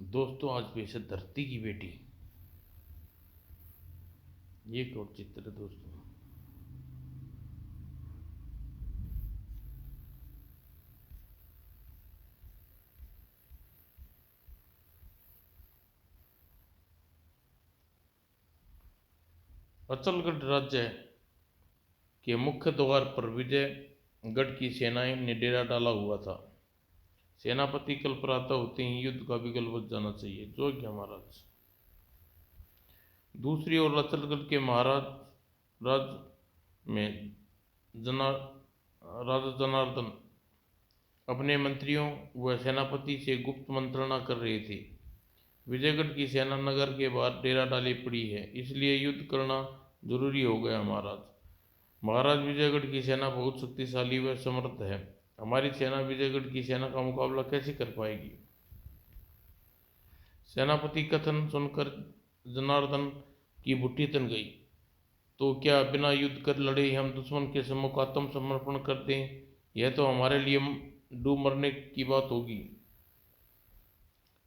दोस्तों, आज पेश है धरती की बेटी। ये एक और चित्र है दोस्तों। अचलगढ़ राज्य के मुख्य द्वार पर विजयगढ़ की सेनाएं ने डेरा डाला हुआ था। सेनापति कल प्रातः होते ही युद्ध का बिगल बज जाना चाहिए। जो क्या महाराज। दूसरी ओर अचलगढ़ के महाराज राज में जना राजा जनार्दन अपने मंत्रियों व सेनापति से गुप्त मंत्रणा कर रहे थे। विजयगढ़ की सेना नगर के बाहर डेरा डाली पड़ी है, इसलिए युद्ध करना जरूरी हो गया महाराज। महाराज, विजयगढ़ की सेना बहुत शक्तिशाली व समर्थ है। हमारी सेना विजयगढ़ की सेना का मुकाबला कैसे कर पाएगी? सेनापति कथन सुनकर जनार्दन की बुद्धि तन गई। तो क्या बिना युद्ध कर लड़े हम दुश्मन के सम्मुख आत्मसमर्पण कर दें? यह तो हमारे लिए डूब मरने की बात होगी।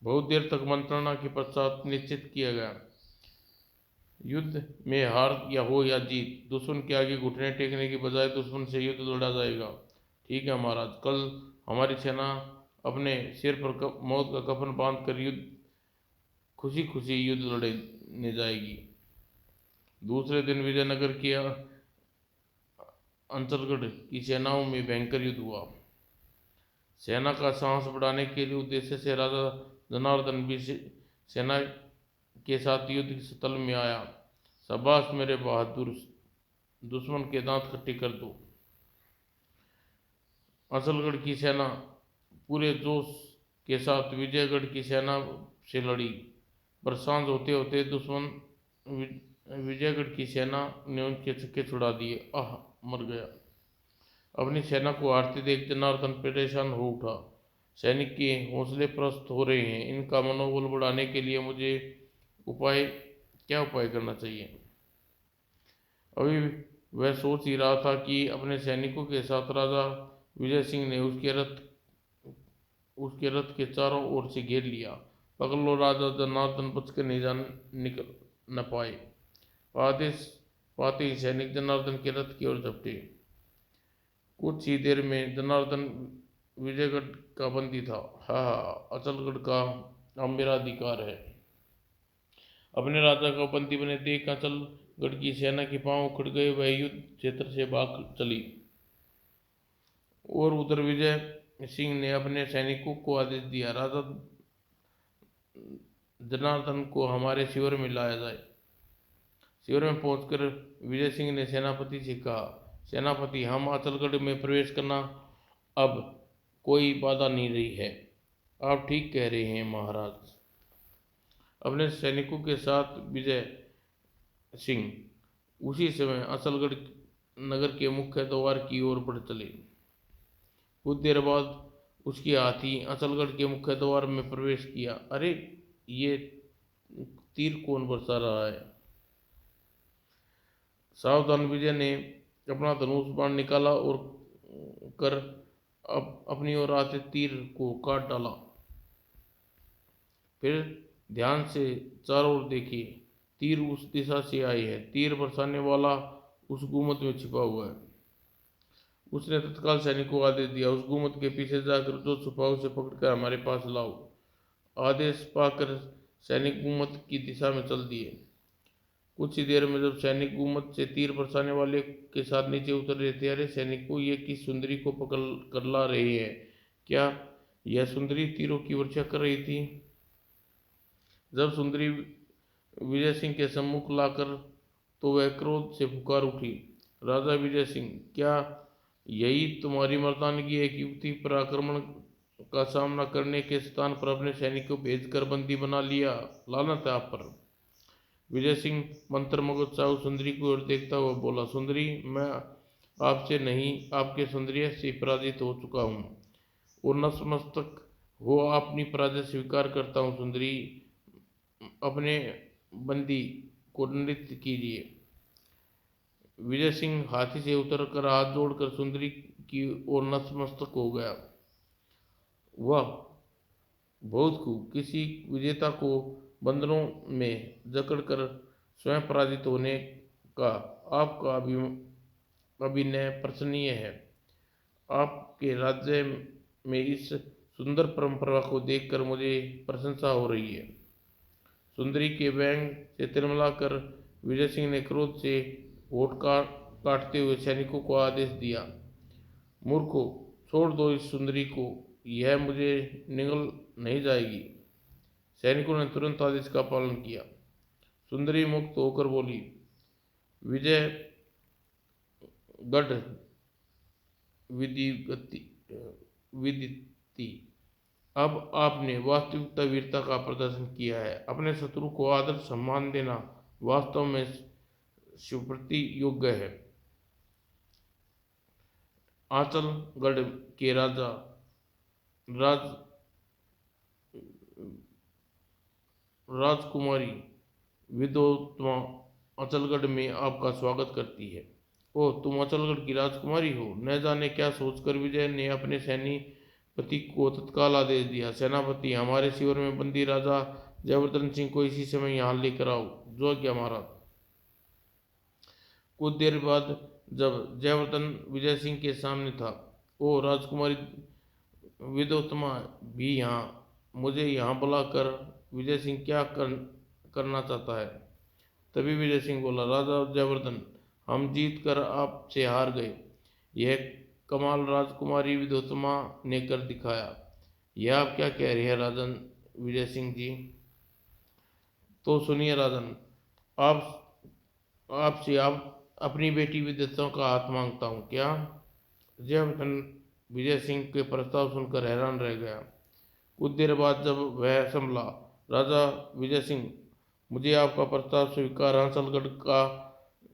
बहुत देर तक मंत्रणा के पश्चात निश्चित किया गया, युद्ध में हार हो या जीत, दुश्मन के आगे घुटने टेकने की बजाय दुश्मन से युद्ध लड़ा जाएगा। ठीक है महाराज, कल हमारी सेना अपने सिर पर मौत का कफन बांध कर खुशी खुशी युद्ध लड़ने जाएगी। दूसरे दिन विजयनगर की अंचलगढ़ की सेनाओं में भयंकर युद्ध हुआ। सेना का साहस बढ़ाने के लिए उद्देश्य से राजा जनार्दन भी सेना के साथ युद्ध स्थल में आया। शाबाश मेरे बहादुर, दुश्मन के दांत खट्टे कर दो। अंचलगढ़ की सेना पूरे जोश के साथ विजयगढ़ की सेना से लड़ी, पर सांझ होते होते दुश्मन विजयगढ़ की सेना ने उनके छक्के छुड़ा दिए। आह, मर गया। अपनी सेना को हारते देख जनार्दन परेशान हो उठा। सैनिक के हौसले प्रस्त हो रहे हैं, इनका मनोबल बढ़ाने के लिए मुझे क्या उपाय करना चाहिए? अभी वह सोच ही रहा था कि अपने सैनिकों के साथ राजा विजय सिंह ने उसके रथ के चारों ओर से घेर लिया। पकड़ लो राजा जनार्दन, बचकर नहीं निकल न पाए। आदेश पाते ही सैनिक जनार्दन के रथ की ओर झपटे। कुछ ही देर में जनार्दन विजयगढ़ का बंदी था। अचलगढ़ का अब मेरा अधिकार है। अपने राजा को बंदी बने देख अचलगढ़ की सेना के पांव उखड़ गए। वह युद्ध क्षेत्र से भाग चली। और उधर विजय सिंह ने अपने सैनिकों को आदेश दिया, राजा जनार्दन को हमारे शिविर में लाया जाए। शिविर में पहुंचकर विजय सिंह ने सेनापति से कहा, सेनापति, हम अचलगढ़ में प्रवेश करना अब कोई बाधा नहीं रही है। आप ठीक कह रहे हैं महाराज। अपने सैनिकों के साथ विजय सिंह उसी समय अचलगढ़ नगर के मुख्य द्वार की ओर बढ़ चले। कुछ देर बाद उसके हाथी अचलगढ़ के मुख्य द्वार में प्रवेश किया। अरे, ये तीर कौन बरसा रहा है? सावधान विजय ने अपना धनुष बाण निकाला और कर अपनी ओर आते तीर को काट डाला। फिर ध्यान से चारों ओर देखी, तीर उस दिशा से आई है। तीर बरसाने वाला उस गुम्मद में छिपा हुआ है। उसने तत्काल सैनिक को आदेश दिया, उस गुम्मद के पीछे जाकर जो छुपा उसे पकड़कर हमारे पास लाओ। आदेश पाकर सैनिक गुम्मद की दिशा में चल दिए। कुछ ही देर में जब सैनिक गुम्मद से तीर बरसाने वाले के साथ नीचे उतर रहे थे, अरे सैनिकों, ये किस सुंदरी को पकड़ कर ला रहे हैं? क्या यह सुंदरी तीरों की वर्षा कर रही थी? जब सुंदरी विजय सिंह के सम्मुख लाकर तो वह क्रोध से पुकार उठी, राजा विजय सिंह, क्या यही तुम्हारी मर्दानगी है कि युवती पर आक्रमण का सामना करने के स्थान पर अपने सैनिकों को भेजकर बंदी बना लिया? लानत है आप पर। विजय सिंह मंत्रमुग्ध सा उस सुंदरी की ओर देखता हुआ बोला, सुंदरी, मैं आपसे नहीं आपके सौंदर्य से पराजित हो चुका हूँ और नतमस्तक हो अपनी पराजय स्वीकार करता हूँ। सुंदरी, अपने बंदी को नृत्य कीजिए। विजय सिंह हाथी से उतरकर हाथ जोड़कर सुंदरी की ओर नतमस्तक हो गया। वह बहुत खूब। किसी विजेता को बंदरों में जकड़कर स्वयं पराजित होने का आपका अभिनय प्रशंसनीय है। आपके राज्य में इस सुंदर परंपरा को देखकर मुझे प्रशंसा हो रही है। सुंदरी के व्यंग से तिलमिलाकर विजय सिंह ने क्रोध से होठ काटते हुए सैनिकों को आदेश दिया, मूर्खों, छोड़ दो इस सुंदरी को, यह मुझे निगल नहीं जाएगी। सैनिकों ने तुरंत आदेश का पालन किया। सुंदरी मुक्त होकर बोली, विजयगढ़ विदिति, अब आपने वास्तविकता वीरता का प्रदर्शन किया है। अपने शत्रु को आदर सम्मान देना वास्तव में सुप्रति योग्य है। आंचलगढ़ के राजा राज राजकुमारी विदोत्मा अचलगढ़ में आपका स्वागत करती है। ओह, तुम अचलगढ़ की राजकुमारी हो। न जाने क्या सोचकर विजय ने अपने सेनापति को तत्काल आदेश दिया, सेनापति, हमारे शिविर में बंदी राजा जयवर्धन सिंह को इसी समय यहाँ लेकर आओ। जो आज्ञा महाराज। कुछ देर बाद जब जयवर्धन विजय सिंह के सामने था, ओ राजकुमारी विदोत्मा भी यहाँ, मुझे यहाँ बुलाकर विजय सिंह क्या करना चाहता है। तभी विजय सिंह बोला, राजा जयवर्धन, हम जीत कर आपसे हार गए। यह कमाल राजकुमारी विदोत्मा ने कर दिखाया। यह आप क्या कह रहे हैं राजन विजय सिंह जी? तो सुनिए राजन, आपसे आप अपनी बेटी विदोत्मा का हाथ मांगता हूँ। क्या? जयवर्धन विजय सिंह के प्रस्ताव सुनकर हैरान रह गया। कुछ देर बाद जब वह संभला, राजा विजय सिंह, मुझे आपका प्रस्ताव स्वीकार। आंचलगढ़ का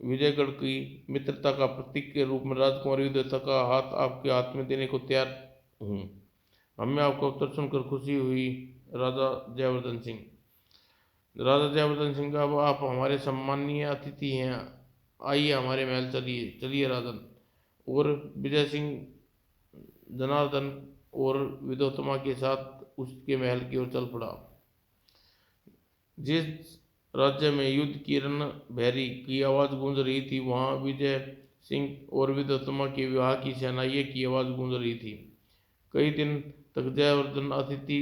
विजयगढ़ की मित्रता का प्रतीक के रूप में राजकुमारी विदोत्मा का हाथ आपके हाथ में देने को तैयार हूँ। हमें आपका उत्तर सुनकर खुशी हुई राजा जयवर्धन सिंह। राजा जयवर्धन सिंह, अब आप हमारे सम्माननीय अतिथि हैं, आइए हमारे महल चलिए। चलिए राजन। और विजय सिंह जनार्दन और विदोत्मा के साथ उसके महल की ओर चल पड़ा। जिस राज्य में युद्ध की रणभेरी की आवाज गूंज रही थी, वहां विजय सिंह और विदोत्मा के विवाह की शहनाइयों की आवाज गूंज रही थी। कई दिन तक जयवर्धन अतिथि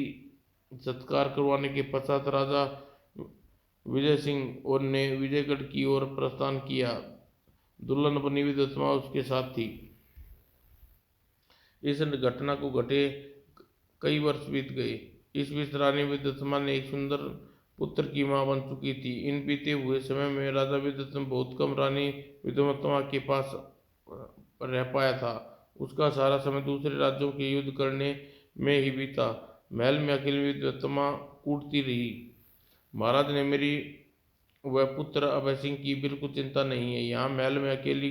सत्कार करवाने के पश्चात राजा विजय सिंह और ने विजयगढ़ की ओर प्रस्थान किया। दुल्हन बनी विदोत्मा उसके साथ थी। इस घटना को घटे कई वर्ष बीत गए। इस बीच रानी विदोत्मा ने एक सुंदर पुत्र की मां बन चुकी थी। इन बीते हुए समय में राजा विदोत्मा बहुत कम रानी विदोत्मा के पास रह पाया था। उसका सारा समय दूसरे राज्यों के युद्ध करने में ही बीता। महल में अकेली विदोत्मा कूटती रही, महाराज ने मेरी वह पुत्र अभय सिंह की बिल्कुल चिंता नहीं है। यहाँ महल में अकेली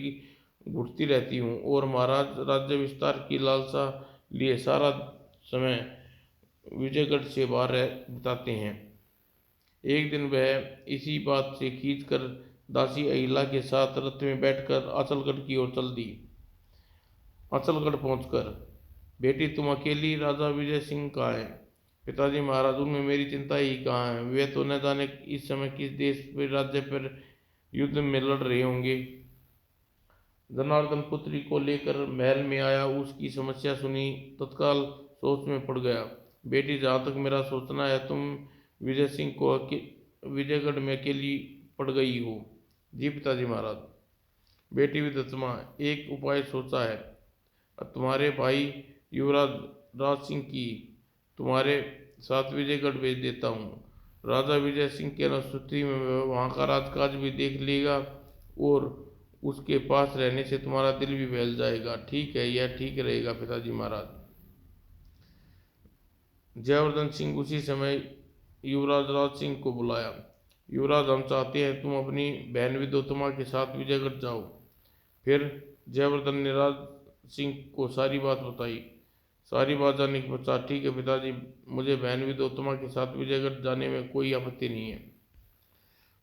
घुटती रहती हूँ और महाराज राज्य विस्तार की लालसा लिए सारा समय विजयगढ़ से बाहर बिताते हैं। एक दिन वह इसी बात से खींच कर दासी अहिला के साथ रथ में बैठकर आंचलगढ़ की ओर चल दी। आंचलगढ़ पहुंचकर, बेटी तुम अकेली राजा विजय सिंह कहाँ है? पिताजी महाराज, उनमें मेरी चिंता ही कहाँ है। वे तो न जाने इस समय किस देश पर राज्य पर युद्ध में लड़ रहे होंगे। जनार्दन पुत्री को लेकर महल में आया, उसकी समस्या सुनी, तत्काल सोच में पड़ गया। बेटी, जहाँ तक मेरा सोचना है, तुम विजय सिंह को विजयगढ़ में अकेली पड़ गई हो। जी पिताजी महाराज। बेटी विदोत्मा, एक उपाय सोचा है। तुम्हारे भाई युवराज राज सिंह की तुम्हारे साथ विजयगढ़ भेज देता हूँ। राजा विजय सिंह की अनुपस्थिति में वहाँ का राजकाज भी देख लेगा और उसके पास रहने से तुम्हारा दिल भी बहल जाएगा। ठीक है, यह ठीक रहेगा पिताजी महाराज। जयवर्धन सिंह उसी समय युवराज राज सिंह को बुलाया। युवराज, हम चाहते हैं तुम अपनी बहन विदोत्मा के साथ विजयगढ़ जाओ। फिर जयवर्धन ने राज सिंह को सारी बात बताई। सारी बात जानने के पश्चात, ठीक है पिताजी, मुझे बहन विदोत्मा के साथ विजयगढ़ जाने में कोई आपत्ति नहीं है।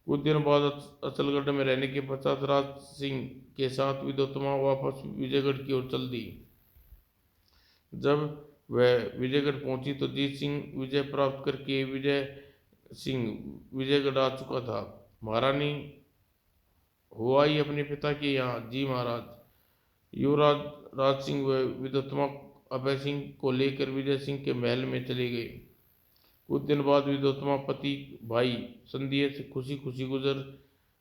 कुछ दिनों बाद अचलगढ़ में रहने के पश्चात राज सिंह के साथ विदोत्मा वापस विजयगढ़ की ओर चल दी। जब वह विजयगढ़ पहुंची तो जीत सिंह विजय प्राप्त करके विजय सिंह विजयगढ़ आ चुका था। महारानी हो आई अपने पिता के यहाँ? जी महाराज। युवराज राज सिंह व विद्वत्मा अभय सिंह को लेकर विजय सिंह के महल में चले गए। कुछ दिन बाद विद्वत्मा पति भाई संध्या से खुशी खुशी गुजर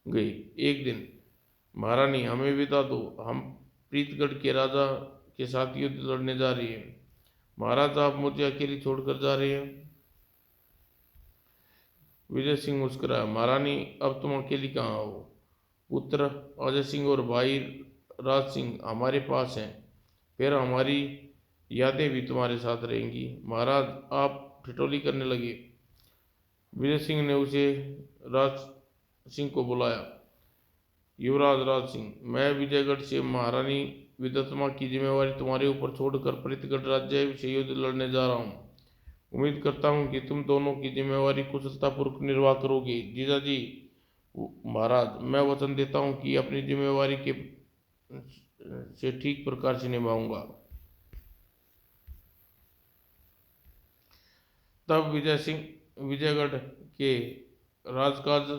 गई। एक दिन, महारानी हमें विदा दो, हम प्रीतगढ़ के राजा के साथ युद्ध लड़ने जा रहे हैं। महाराज आप मुझे अकेली छोड़कर जा रहे हैं? विजय सिंह मुस्कुराया। महारानी अब तुम अकेली कहाँ हो? पुत्र अजय सिंह और भाई राज सिंह हमारे पास हैं, फिर हमारी यादें भी तुम्हारे साथ रहेंगी। महाराज आप ठिठोली करने लगे। विजय सिंह ने उसे राज सिंह को बुलाया। युवराज राज सिंह, मैं विजयगढ़ से महारानी विद्वत्मा की जिम्मेवारी तुम्हारे ऊपर छोड़कर प्रीतगढ़ राज्य से युद्ध लड़ने जा रहा हूँ। उम्मीद करता हूँ कि तुम दोनों की जिम्मेवारी कुशलतापूर्वक निर्वाह करोगे। जीजाजी महाराज, मैं वचन देता हूँ कि अपनी जिम्मेवारी के से ठीक प्रकार से निभाऊंगा। तब विजयगढ़ के राजकाज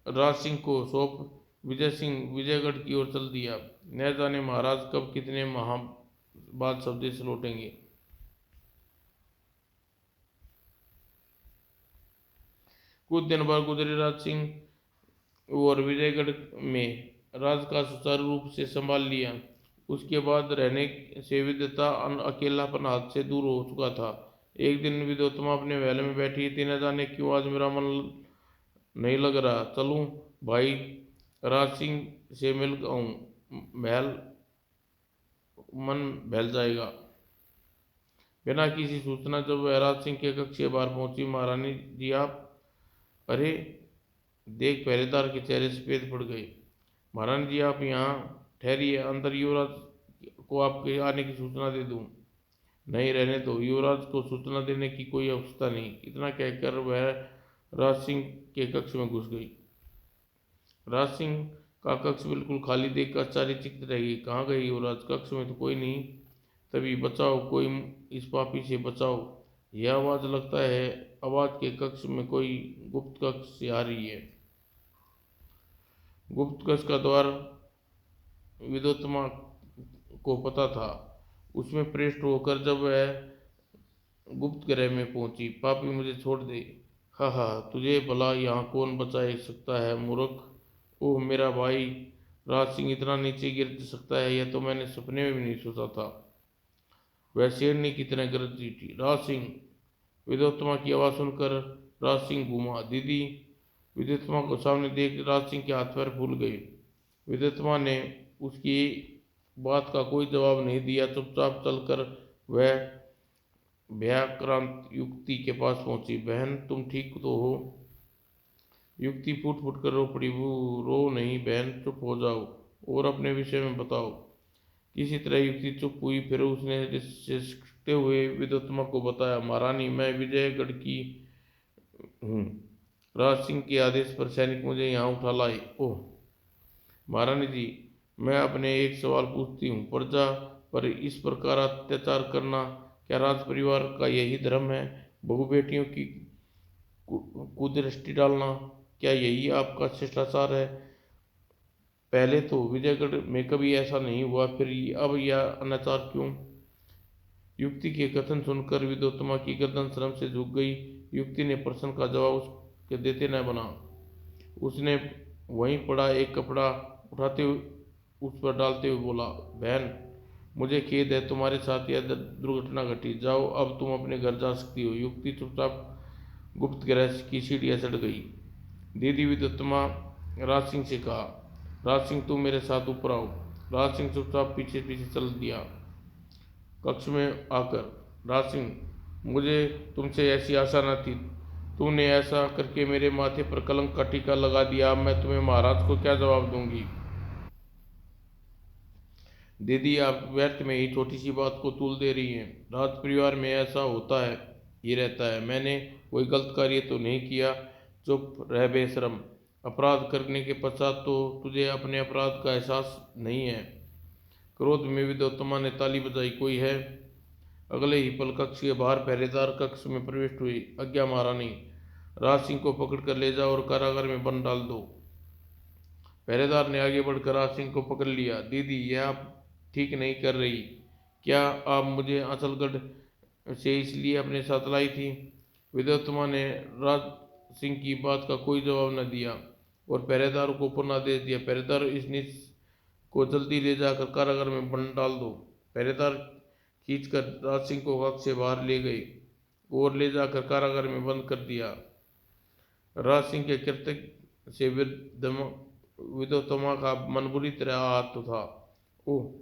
राज सिंह को सौंप विजय सिंह विजयगढ़ की ओर चल दिया। न जाने महाराज कब कितने माह बाद स्वदेश लौटेंगे। कुछ दिन बाद गुजरे। राज सिंह और विजयगढ़ में राज का सुचारू रूप से संभाल लिया। उसके बाद रहने से विद्वता अकेलापन हाथ से दूर हो चुका था। एक दिन विद्वत्मा अपने महल में बैठी थी। न जाने क्यों आज मेरा मन नहीं लग रहा, चलूं भाई राज सिंह से मिल आऊं, मन बहल जाएगा। बिना किसी सूचना जब वह राज सिंह के कक्ष के बाहर पहुंची, महारानी जी आप? अरे देख पहरेदार के चेहरे सफेद पड़ गए। महारानी जी आप यहाँ ठहरिए, अंदर युवराज को आपके आने की सूचना दे दूं। नहीं रहने दो, युवराज को सूचना देने की कोई आवश्यकता नहीं। इतना कहकर वह राज सिंह के कक्ष में घुस गई। राज सिंह का कक्ष बिल्कुल खाली देख आश्चर्यचकित रह गई। कहाँ गए युवराज? कक्ष में तो कोई नहीं। तभी बचाओ, कोई इस पापी से बचाओ। यह आवाज लगता है आवाज के कक्ष में कोई गुप्त कक्ष से आ रही है। गुप्त कक्ष का द्वार विद्वत्मा को पता था। उसमें प्रविष्ट होकर जब वह गुप्त गृह में पहुंची, पापी मुझे छोड़ दे। हा हा, तुझे भला यहाँ कौन बचा सकता है मूर्ख। ओह मेरा भाई राज सिंह इतना नीचे गिर सकता है, यह तो मैंने सपने में भी नहीं सोचा था। वह शेरनी की तरह गरजती थी। राज सिंह। विद्वत्मा की आवाज़ सुनकर राज सिंह घूमा। दीदी। विद्वत्मा को सामने देख राज सिंह के हाथ पैर फूल गए। विद्वत्मा ने उसकी बात का कोई जवाब नहीं दिया। चुपचाप चलकर वह भयाक्रांत युक्ति के पास पहुंची। बहन तुम ठीक तो हो? युक्ति फूट फूट कर रो पड़ी। वो रो नहीं बहन, चुप हो जाओ और अपने विषय में बताओ। किसी तरह युक्ति चुप हुई। फिर उसने रिसते हुए विद्वत्मा को बताया। महारानी मैं विजयगढ़ की हूँ। राज सिंह के आदेश पर सैनिक मुझे यहाँ उठा लाए। ओह महारानी जी, मैं अपने एक सवाल पूछती हूँ। प्रजा पर इस प्रकार अत्याचार करना क्या राज परिवार का यही धर्म है? बहु बेटियों की कुदृष्टि डालना क्या यही आपका शिष्टाचार है? पहले तो विजयगढ़ में कभी ऐसा नहीं हुआ, फिर अब यह अनाचार क्यों? युक्ति के कथन सुनकर विद्वत्मा की गर्दन शर्म से झुक गई। युक्ति ने प्रश्न का जवाब उसके देते न बना। उसने वहीं पड़ा एक कपड़ा उठाते हुए उस पर डालते हुए बोला, बहन मुझे खेद है, तुम्हारे साथ यह दुर्घटना घटी। जाओ अब तुम अपने घर जा सकती हो। युक्ति चुपचाप गुप्त गृह की सीढ़ियाँ चढ़ गई। दीदी विद्वत्मा राज सिंह से कहा, राज सिंह तुम मेरे साथ ऊपर आओ। राज सिंह चुपचाप पीछे पीछे चल दिया। कक्ष में आकर, राज सिंह मुझे तुमसे ऐसी आशा न थी। तुमने ऐसा करके मेरे माथे पर कलंक का टीका लगा दिया। अब मैं तुम्हें महाराज को क्या जवाब दूंगी? दीदी आप व्यर्थ में ही छोटी सी बात को तूल दे रही हैं। राज परिवार में ऐसा होता है ही रहता है। मैंने कोई गलत कार्य तो नहीं किया। चुप रह बेशरम। अपराध करने के पश्चात तो तुझे अपने अपराध का एहसास नहीं है। क्रोध में विद्वत्मा ने ताली बजाई। कोई है? अगले ही पल कक्ष के बाहर पहरेदार कक्ष में प्रविष्ट हुई। आज्ञा महारानी, राज सिंह को पकड़ कर ले जाओ और कारागार में बंद डाल दो। पहरेदार ने आगे बढ़कर राज सिंह को पकड़ लिया। दीदी, यह आप ठीक नहीं कर रही। क्या आप मुझे आंचलगढ़ से इसलिए अपने साथ लाई थी? विद्योत्तमा ने राज सिंह की बात का कोई जवाब न दिया और पहरेदार को पुनः आदेश दिया, पहरेदार, इस नीच को जल्दी ले जाकर कारागार में बंद डाल दो। पहरेदार खींचकर राज सिंह को कक्ष से बाहर ले गए और ले जाकर कारागार में बंद कर दिया। राज सिंह के कृत्य से विद्योत्तमा का मन बुरी तरह आहत था। ओह,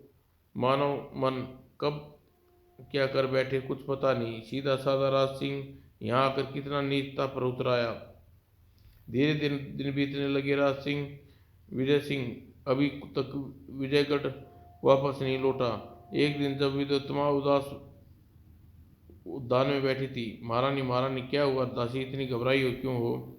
मानव मन कब क्या कर बैठे कुछ पता नहीं। सीधा साधा राज सिंह यहाँ आकर कितना नीचता पर उतर आया। धीरे दिन बीतने लगे। विजय सिंह अभी तक विजयगढ़ वापस नहीं लौटा। एक दिन जब विद्योत्तमा उदास उद्यान में बैठी थी, महारानी, महारानी, क्या हुआ? दासी, इतनी घबराई हो क्यों हो?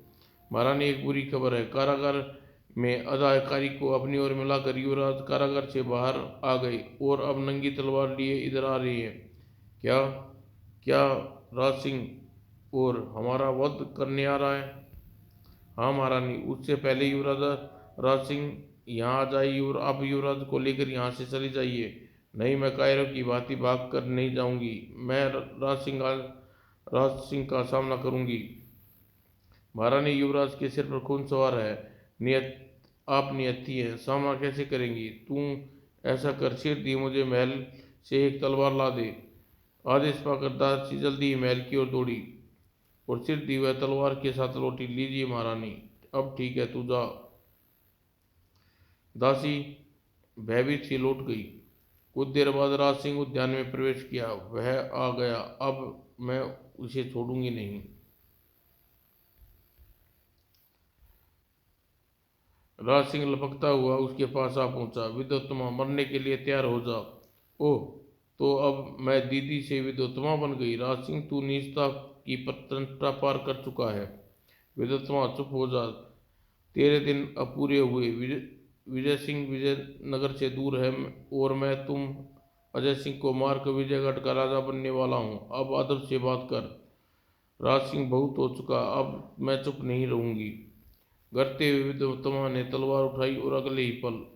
महारानी, एक बुरी खबर है। कारागार में अधिकारी को अपनी ओर मिलाकर युवराज कारागार से बाहर आ गए और अब नंगी तलवार लिए इधर आ रहे हैं। क्या क्या राज सिंह और हमारा वध करने आ रहा है? हाँ महारानी, उससे पहले युवराज राज सिंह यहाँ आ जाए और आप युवराज को लेकर यहाँ से चली जाइए। नहीं, मैं कायरों की भांति भाग कर नहीं जाऊंगी। मैं राज सिंह का सामना करूंगी। महारानी, युवराज के सिर पर खून सवार है। आप नियति है, सामना कैसे करेंगी? तू ऐसा कर, सिर दी मुझे महल से एक तलवार ला दे। आदेश पाकर दासी जल्दी ही महल की ओर दौड़ी और सिर दी वह तलवार के साथ लौटी। लीजिए महारानी, अब ठीक है, तू जा। दासी भयभीत सी लौट गई। कुछ देर बाद राज सिंह उद्यान में प्रवेश किया। वह आ गया, अब मैं उसे छोड़ूंगी नहीं। राज सिंह लपकता हुआ उसके पास आ पहुंचा। विद्योत्तमा, मरने के लिए तैयार हो जा। ओह, तो अब मैं दीदी से विद्योत्तमा बन गई। राज सिंह, तू नीचता की प्रतंत्रता पार कर चुका है। विद्योत्तमा, चुप हो जा, तेरे दिन अब पूरे हुए। विजय सिंह विजयनगर से दूर है और मैं तुम अजय सिंह को मारकर विजयगढ़ का राजा बनने वाला हूँ। अब अदब से बात कर। राज सिंह, बहुत हो चुका, अब मैं चुप नहीं रहूंगी। गरते हुए विद्योत्तमा ने तलवार उठाई और अगले ही पल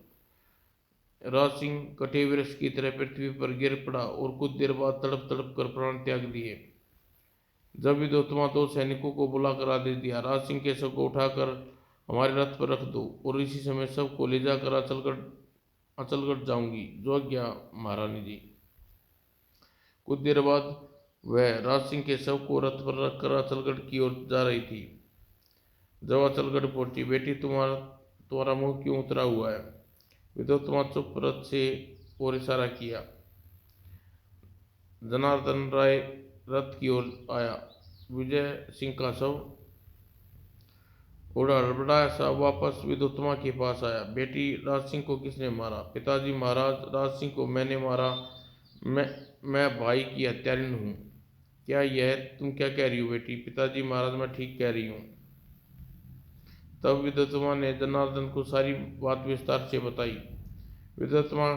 राज सिंह कटे वृक्ष की तरह पृथ्वी पर गिर पड़ा और कुछ देर बाद तड़प तड़प कर प्राण त्याग दिए। जब विद्योत्तमा दो सैनिकों को बुलाकर आदेश दिया, राज सिंह के शव को उठाकर हमारे रथ पर रख दो और इसी समय शव को ले जाकर अचलगढ़ जाऊंगी। जो आज्ञा महारानी जी। कुछ देर बाद वह राज सिंह के शव को रथ पर रखकर अचलगढ़ की ओर जा रही थी। जब अचलगढ़ पहुंची, बेटी, तुम्हारा मुंह क्यों उतरा हुआ है? विद्योत्तमा चुप रथ से और इशारा किया। जनार्दन राय रथ की ओर आया। विजय सिंह का शव बड़ा सा वापस विद्योत्तमा के पास आया। बेटी, राज सिंह को किसने मारा? पिताजी महाराज, राज सिंह को मैंने मारा। मैं भाई की हत्यारिन हूँ। क्या यह तुम क्या कह रही हो बेटी? पिताजी महाराज, मैं ठीक कह रही हूँ। तब विद्योत्तमा ने जनार्दन को सारी बात विस्तार से बताई। विद्योत्तमा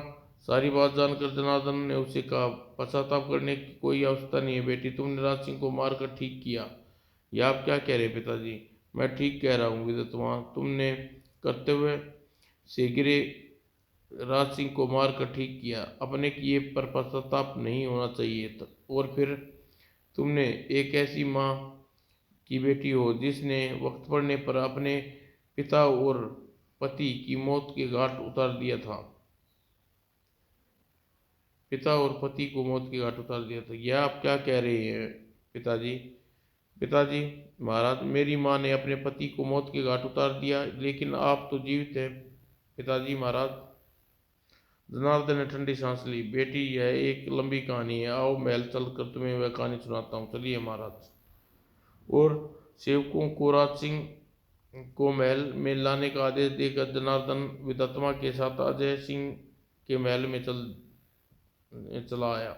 सारी बात जानकर जनार्दन ने उसे कहा, पश्चाताप करने की कोई आवश्यकता नहीं है बेटी, तुमने राज सिंह को मारकर ठीक किया। यह आप क्या कह रहे पिताजी? मैं ठीक कह रहा हूँ विद्योत्तमा, तुमने कर्तव्य से गिरे राज सिंह को मारकर ठीक किया। अपने किए पर पश्चाताप नहीं होना चाहिए। और फिर तुमने एक ऐसी माँ की बेटी हो जिसने वक्त पड़ने पर अपने पिता और पति की मौत के घाट उतार दिया था। पिता और पति को मौत के घाट उतार दिया था। यह आप क्या कह रहे हैं पिताजी? पिताजी महाराज, मेरी माँ ने अपने पति को मौत के घाट उतार दिया, लेकिन आप तो जीवित हैं पिताजी महाराज। जनार्दन ने ठंडी सांस ली। बेटी, यह एक लंबी कहानी है, आओ महल चलकर तुम्हें वह कहानी सुनाता हूँ। चलिए महाराज। और सेवकों को राज सिंह को महल में लाने का आदेश देकर जनार्दन विद्योत्तमा के साथ अजय सिंह के महल में चला आया।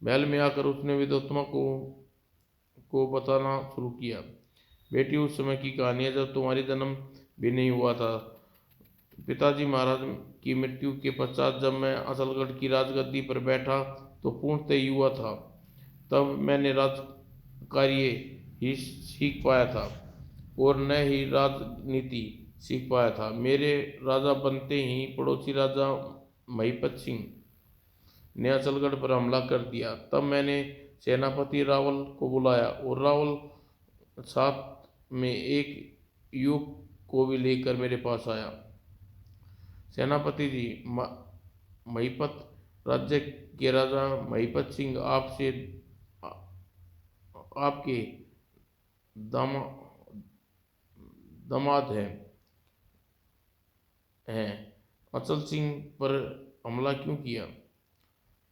महल में आकर उसने विद्योत्तमा को बताना शुरू किया। बेटी, उस समय की कहानी है जब तुम्हारी जन्म भी नहीं हुआ था। पिताजी महाराज की मृत्यु के पश्चात जब मैं अचलगढ़ की राजगद्दी पर बैठा तो पूर्णतः युवा था। तब मैंने राजकार्य ही सीख पाया था और न ही राजनीति सीख पाया था। मेरे राजा बनते ही पड़ोसी राजा महिपत सिंह ने असलगढ़ पर हमला कर दिया। तब मैंने सेनापति रावल को बुलाया और रावल साथ में एक युवक को भी लेकर मेरे पास आया। सेनापति जी, महिपत राज्य के राजा महिपत सिंह आपके दामाद हैं अचल सिंह पर हमला क्यों किया?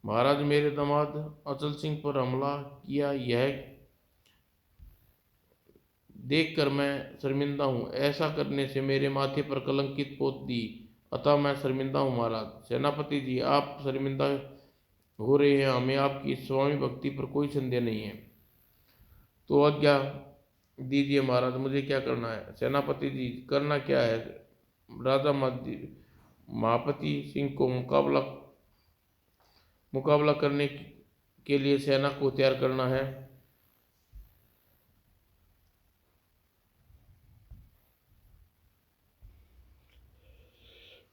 महाराज, मेरे दामाद अचल सिंह पर हमला किया, यह देखकर मैं शर्मिंदा हूँ। ऐसा करने से मेरे माथे पर कलंकित पोत दी, अतः मैं शर्मिंदा हूँ महाराज। सेनापति जी, आप शर्मिंदा हो रहे हैं, हमें आपकी स्वामी भक्ति पर कोई संदेह नहीं है। तो आज्ञा दीजिए महाराज, मुझे क्या करना है? सेनापति जी, करना क्या है? राजा महापति सिंह को मुकाबला करने के लिए सेना को तैयार करना है।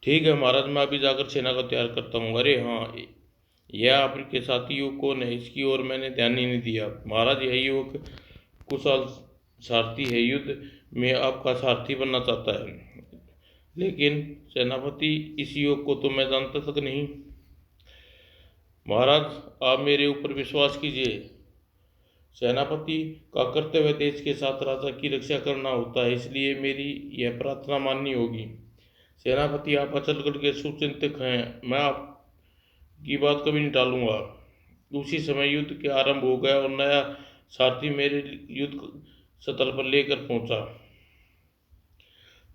ठीक है महाराज, मैं अभी जाकर सेना को तैयार करता हूँ। अरे हाँ, यह आपके साथी युवक कौन है? इसकी ओर मैंने ध्यान ही नहीं दिया। महाराज, यह युवक कुशल सारथी है, युद्ध में आपका सारथी बनना चाहता है। लेकिन सेनापति, इस युवक को तो मैं जानता तक नहीं। महाराज, आप मेरे ऊपर विश्वास कीजिए। सेनापति का कर्तव्य देश के साथ राजा की रक्षा करना होता है, इसलिए मेरी यह प्रार्थना माननी होगी। सेनापति, आप अचलगढ़ के शुभचिंतक हैं, मैं आपकी बात कभी नहीं टालूंगा। उसी समय युद्ध के आरंभ हो गया और नया सारथी मेरे युद्ध स्थल पर लेकर पहुंचा।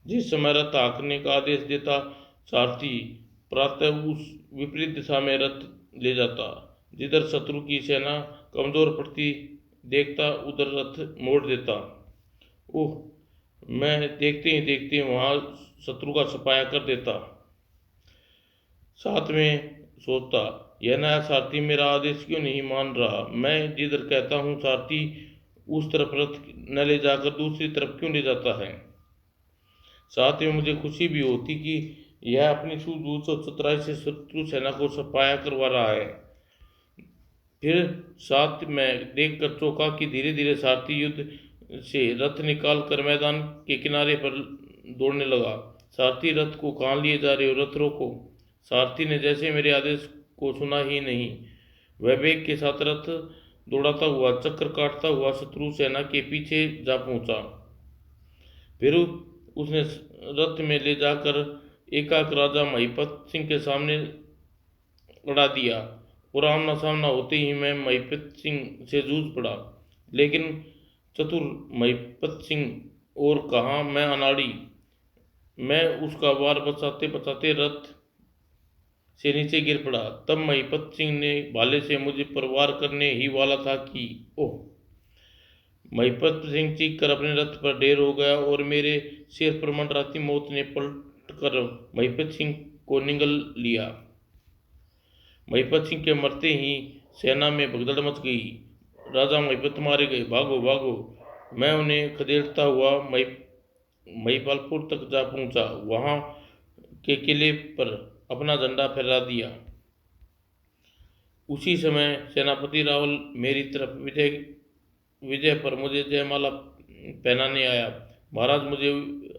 जिस समय रथ हाँकने का आदेश देता, सारथी प्रातः उस विपरीत दिशा में रथ ले जाता। जिधर शत्रु की सेना कमजोर पड़ती देखता, उधर रथ मोड़ देता। ओह, मैं देखते ही देखते वहां शत्रु का सफाया कर देता। साथ में सोचता, यह नया सारथी मेरा आदेश क्यों नहीं मान रहा? मैं जिधर कहता हूँ सारथी उस तरफ रथ न ले जाकर दूसरी तरफ क्यों ले जाता है? साथ में मुझे खुशी भी होती कि यह अपनी सूझबूझ और चतुराई से शत्रु सेना को सफाया करवा रहा है। फिर साथ में देखकर चौंका कि धीरे धीरे सारथी युद्ध से रथ निकाल कर मैदान के किनारे पर दौड़ने लगा। सारथी, रथ को कहाँ लिए जा रहे हो? रथ रोको। सारथी ने जैसे मेरे आदेश को सुना ही नहीं, वह वेग के साथ रथ दौड़ाता हुआ, चक्कर काटता हुआ शत्रु सेना के पीछे जा पहुंचा। फिर उसने रथ में ले जाकर एकाक राजा महिपत सिंह के सामने अड़ा दिया और आमना सामना होते ही मैं महिपत सिंह से जूझ पड़ा। लेकिन चतुर महिपत सिंह और कहाँ मैं अनाड़ी। मैं उसका वार बचाते बचाते रथ से नीचे गिर पड़ा। तब महिपत सिंह ने भाले से मुझे पर वार करने ही वाला था कि ओह! महिपत सिंह चीख कर अपने रथ पर ढेर हो गया और मेरे सिर पर मंडराती मौत ने पलट कर महिपत सिंह को निगल लिया। महिपत सिंह के मरते ही सेना में भगदड़ मच गई। राजा महिपत मारे गए, भागो भागो। मैं उन्हें खदेड़ता हुआ महिपालपुर तक जा पहुंचा। वहां के किले पर अपना झंडा फहरा दिया। उसी समय सेनापति रावल मेरी तरफ विजय पर मुझे जयमाला पहनाने आया। महाराज, मुझे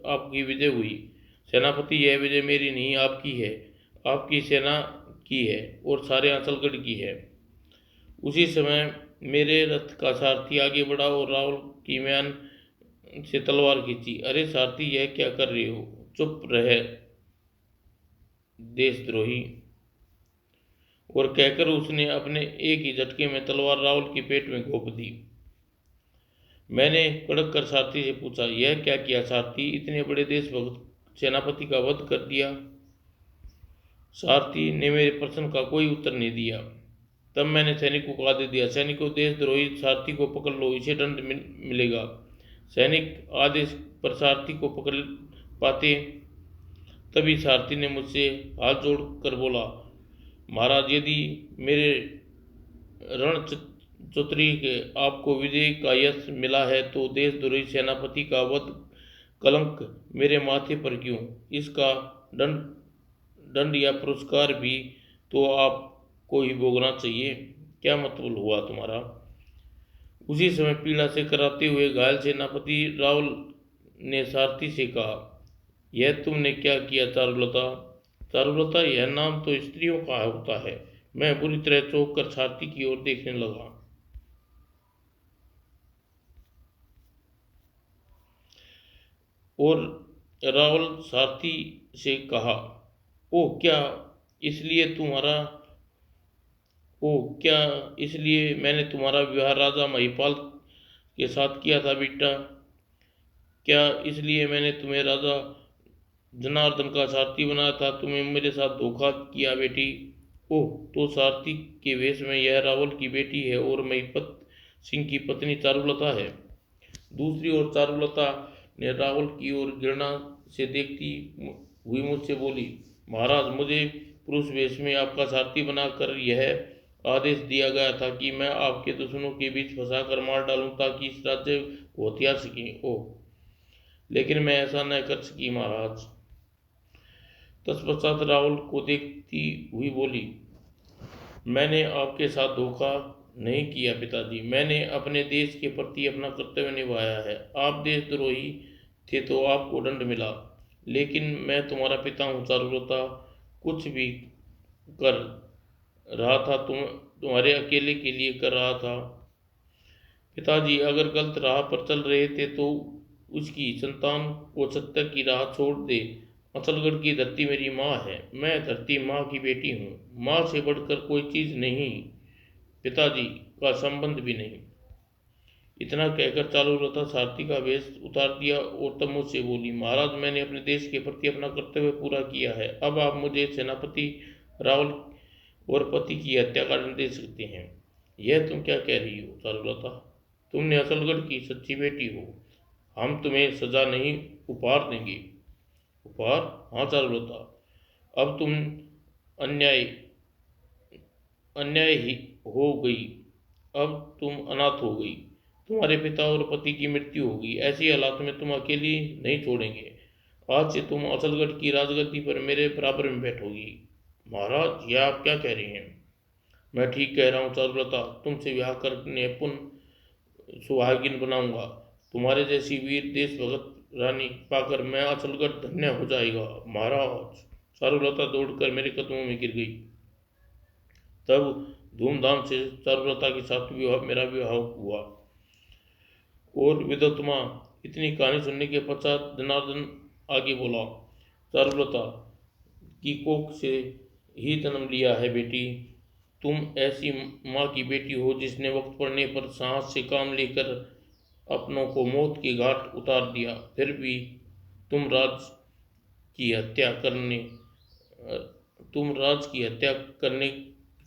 आपकी विजय हुई। सेनापति, यह विजय मेरी नहीं, आपकी है, आपकी सेना की है और सारे अचलगढ़ की है। उसी समय मेरे रथ का सारथी आगे बढ़ा और रावल की म्यान से तलवार खींची। अरे सारथी, यह क्या कर रहे हो? चुप रहे देशद्रोही, और कहकर उसने अपने एक ही झटके में तलवार रावल की पेट में घोंप दी। मैंने कड़क कर सारथी से पूछा, यह क्या किया सारथी? इतने बड़े देशभक्त सेनापति का वध कर दिया। सारथी ने मेरे प्रश्न का कोई उत्तर नहीं दिया। तब मैंने सैनिकों को आदेश दिया, सैनिकों, देशद्रोही सारथी को पकड़ लो, इसे दंड मिलेगा। सैनिक आदेश पर सारथी को पकड़ पाते। तभी सारथी ने मुझसे हाथ जोड़ कर बोला, महाराज, यदि मेरे रणचतुरी के आपको विजय का यश मिला है तो देशद्रोही सेनापति का वध कलंक मेरे माथे पर क्यों? इसका दंड दंड या पुरस्कार भी तो आपको ही भोगना चाहिए। क्या मतलब हुआ तुम्हारा? उसी समय पीड़ा से कराते हुए घायल सेनापति रावल ने सारथी से कहा, यह तुमने क्या किया चारुलता? चारुलता, यह नाम तो स्त्रियों का होता है। मैं बुरी तरह चौंक कर सारथी की ओर देखने लगा। और रावल सारथी से कहा, ओ क्या इसलिए तुम्हारा ओ क्या इसलिए मैंने तुम्हारा विवाह राजा महिपाल के साथ किया था बेटा? क्या इसलिए मैंने तुम्हें राजा जनार्दन का सारथी बनाया था? तुम्हें मेरे साथ धोखा किया बेटी। ओह, तो सारथी के वेश में यह रावल की बेटी है और महिपत सिंह की पत्नी चारुलता है। दूसरी ओर चारुलता ने रावल की ओर घृणा से देखती हुई मुझसे बोली, महाराज, मुझे पुरुष वेश में आपका सारथी बनाकर यह आदेश दिया गया था कि मैं आपके दुश्मनों के बीच फंसाकर मार डालूं ताकि इस राज्य को हथियार सकें। ओह, लेकिन मैं ऐसा न कर सकी महाराज। तत्पश्चात रावल को देखती हुई बोली, मैंने आपके साथ धोखा नहीं किया पिताजी। मैंने अपने देश के प्रति अपना कर्तव्य निभाया है। आप देशद्रोही थे तो आपको दंड मिला, लेकिन मैं तुम्हारा पिता हूँ चारुलता। कुछ भी कर रहा था तुम्हारे अकेले के लिए कर रहा था। पिताजी अगर गलत राह पर चल रहे थे तो उसकी संतान को सत्य की राह छोड़ दे। अचलगढ़ की धरती मेरी माँ है। मैं धरती माँ की बेटी हूँ। माँ से बढ़कर कोई चीज़ नहीं, पिताजी का संबंध भी नहीं। इतना कहकर चारुलता सारथी का वेश उतार दिया और तब मुझसे बोली, महाराज, मैंने अपने देश के प्रति अपना कर्तव्य पूरा किया है। अब आप मुझे सेनापति रावल और पति की हत्या का दंड दे सकते हैं। यह तुम क्या कह रही हो चारुलता? तुमने असलगढ़ की सच्ची बेटी हो। हम तुम्हें सजा नहीं, उपहार देंगे। उपहार? हाँ चारुलता, अब तुम अन्याय अन्याय ही हो गई। अब तुम अनाथ हो गई। तुम्हारे पिता और पति की मृत्यु होगी। ऐसी हालात में तुम अकेली नहीं छोड़ेंगे। आज से तुम असलगढ़ की राजगद्दी पर मेरे बराबर में बैठोगी। महाराज, यह आप क्या कह रहे हैं? मैं ठीक कह रहा हूँ चारुलता। तुमसे विवाह करने पुनः सुहागिन बनाऊंगा। तुम्हारे जैसी वीर देशभगत रानी पाकर मैं असलगढ़ धन्य हो जाएगा। महाराज, चारुलता दौड़कर मेरे कदमों में गिर गई। तब धूमधाम से चारुलता के साथ मेरा विवाह हुआ। और विद्वत्मा, इतनी कहानी सुनने के पश्चात जनार्दन आगे बोला, चारुलता की कोख से ही जन्म लिया है बेटी। तुम ऐसी माँ की बेटी हो जिसने वक्त पड़ने पर साहस से काम लेकर अपनों को मौत के घाट उतार दिया। फिर भी तुम राज की हत्या करने तुम राज की हत्या करने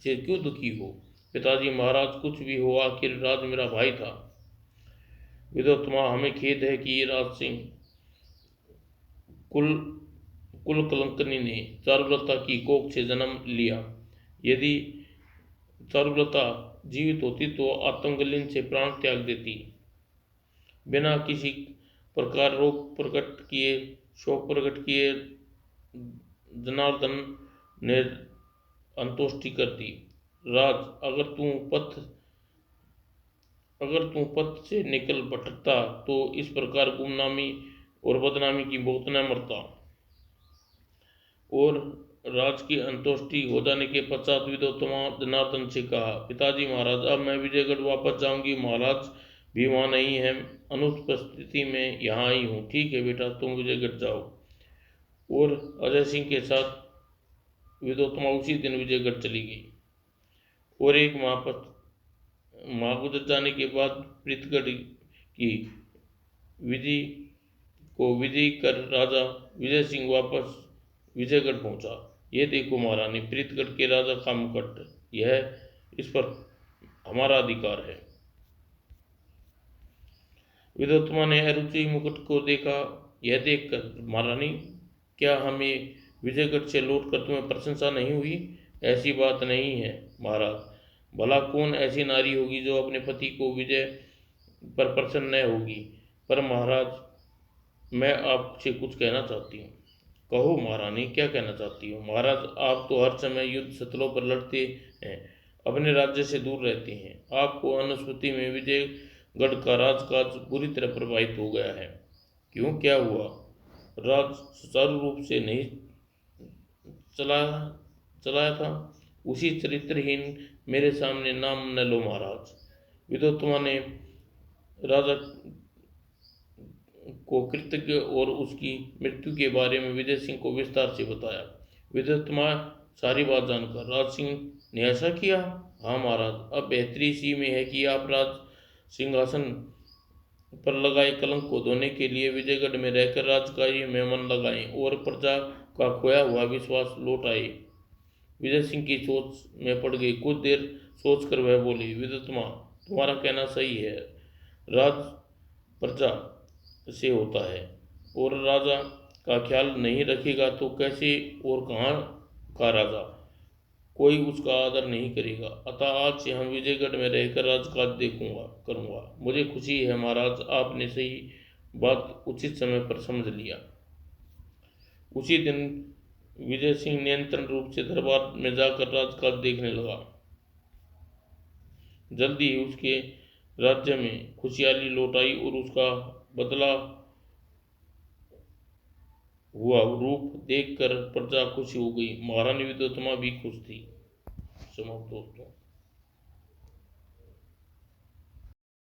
से क्यों दुखी हो? पिताजी, महाराज, कुछ भी हो, आखिर राज मेरा भाई था। विद्वत्मा, हमें खेद है कि राज सिंह कुल कलंकनी ने चारुलता की कोख से जन्म लिया। यदि चारुलता जीवित होती तो आत्मगलिन से प्राण त्याग देती। बिना किसी प्रकार शोक प्रकट किए जनार्दन ने अंतोष्टि कर दी। राज, अगर तू पथ से निकल भटकता तो इस प्रकार गुमनामी और बदनामी की भोग न मरता। और राज की अंतोष्टि हो जाने के पश्चात विद्वत्मा जनार्दन से कहा, पिताजी, महाराज, अब मैं विजयगढ़ वापस जाऊंगी। महाराज भी वहाँ नहीं है। अनुपस्थिति में यहाँ आई हूँ। ठीक है बेटा, तुम विजयगढ़ जाओ। और अजय सिंह के साथ विद्वत्मा उसी दिन विजयगढ़ चली गई। और एक माह गुजर जाने के बाद प्रीतगढ़ की विजय कर राजा विजय सिंह वापस विजयगढ़ पहुंचा। ये देखो महारानी, प्रीतगढ़ के राजा का मुकुट। इस पर हमारा अधिकार है। विद्वत्मा ने अरुचि मुकुट को देखा। यह देखकर, महारानी, क्या हमें विजयगढ़ से लौटकर तुम्हें प्रशंसा नहीं हुई? ऐसी बात नहीं है महाराज। भला कौन ऐसी नारी होगी जो अपने पति को विजय पर प्रसन्न न होगी। पर महाराज मैं आपसे कुछ कहना चाहती हूँ। कहो महारानी, क्या कहना चाहती हो। महाराज आप तो हर समय युद्ध स्थलों पर लड़ते हैं, अपने राज्य से दूर रहते हैं। आपको अनुस्मृति में विजयगढ़ का राजकाज बुरी तरह प्रभावित हो गया है। क्यों, क्या हुआ। राज सुचारू रूप से नहीं चलाया चलाया था। उसी चरित्रहीन मेरे सामने नाम न लो महाराज। विद्वत्मा ने राजा को कृतज्ञ और उसकी मृत्यु के बारे में विजय सिंह को विस्तार से बताया। विद्वत्मा सारी बात जानकर राज सिंह ने ऐसा किया। हाँ महाराज, अब बेहतरी इसी में है कि आप राज सिंहासन पर लगाए कलंक को धोने के लिए विजयगढ़ में रहकर राजकार्य में मन लगाएं और प्रजा का खोया हुआ विश्वास लौट आए। विजय सिंह की सोच में पड़ गई। कुछ देर सोचकर वह बोली, विद्वत्मा तुम्हारा कहना सही है। राज प्रजा से होता है और राजा का ख्याल नहीं रखेगा तो कैसे और कहाँ का राजा, कोई उसका आदर नहीं करेगा। अतः आज से हम विजयगढ़ में रहकर राजकाज करूँगा। मुझे खुशी है महाराज, आपने सही बात उचित समय पर समझ लिया। उसी दिन विजय सिंह नियंत्रण रूप से दरबार में जाकर राजकाज देखने लगा। जल्दी ही उसके राज्य में खुशहाली लौट आई और उसका बदला हुआ रूप देखकर प्रजा खुश हो गई। महारानी विद्वत्मा भी खुश थी। समाप्त दोस्तों।